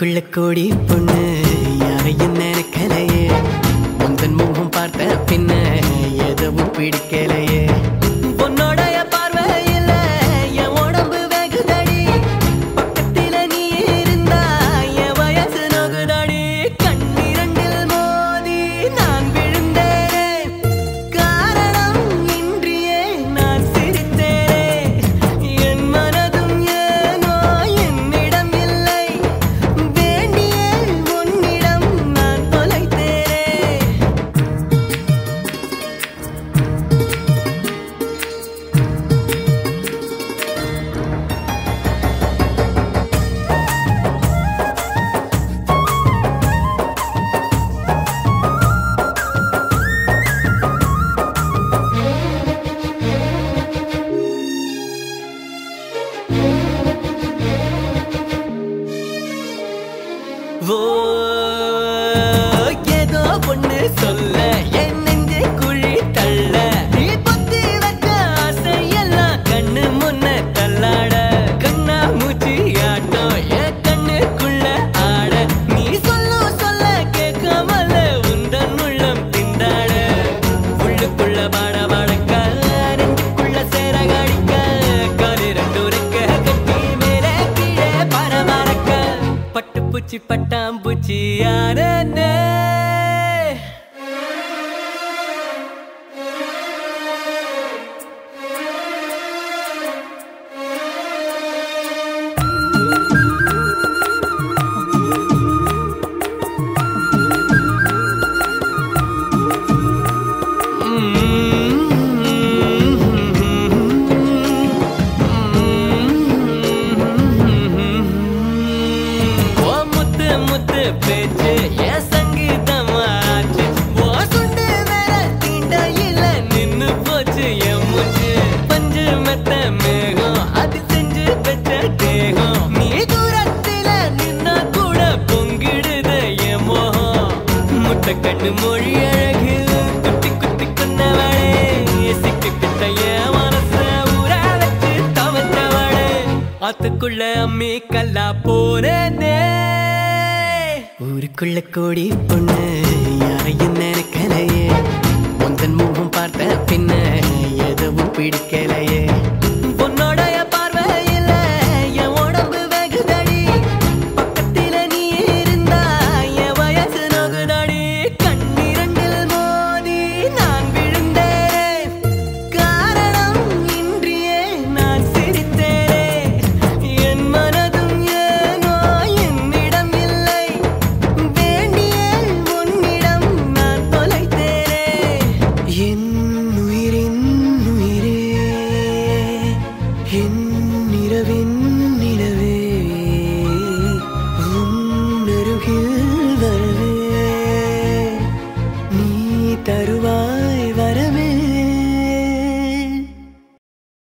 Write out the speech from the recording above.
ஊருக்குள்ள கோடி பொண்ணு யாரையும் நினைக்கலையே முந்தன் முகம் பார்த்த பின்ன எதுவும் பிடிக்கலையே பொன்னோடைய பார்வையில என் உடம்பு வெகுதடி பக்கத்தில நீ இருந்தா என் வயசு நோகுதடி கண்ணிரண்டில் மோதி நான் விழுந்தேனே காரணம் இன்றியே நான் சிரித்தேனே என் மனதும் ஏனோ என்னிடம் இல்லை வேண்டிய உன்னிடம் நான் தொலைத்தேனே ஏதோ ஒண்ணு சொல்ல என் நெஞ்சு குழி தள்ள நீ பொத்தி வச்ச ஆசையெல்லாம் கண்ணு முன்ன தள்ளாட கண்ணா மூச்சி ஆட்டம் என் கண்ணுக்குள்ள ஆட நீ சொல்ல கேட்காமல உந்தன் உள்ளம் திண்டாட உள்ளுக்குள்ள பாட பாடக்க நெஞ்சுக்குள்ள சேர காடிக்க காலு ரெண்டு ரெக்க கட்டி மேலே கீழே பரமரக்க பட்டுப்பூச்சி பட்டாம்பூச்சி யாரே முத்து பேச்சு என் சங்கீதமாச்சு ஓ சுண்டு மேல தீண்டையில நின்னு போச்சு என் மூச்சு பஞ்சு மெத்த மேகம் அது செஞ்சு பெற்ற தேகம் நீ தூரத்தில நின்னா கூட பொங்கிடுது என் மோகம் முட்டை கண்ணு மொழி அழகு குட்டி குட்டி கொன்னவளே சிக்கு கிட்ட என் மனச ஊற வச்சு தவற்றவளே ஆத்துக்குள்ள அம்மி கல்லா போறேனே ஊருக்குள்ள கோடி பொண்ணு யாரையும்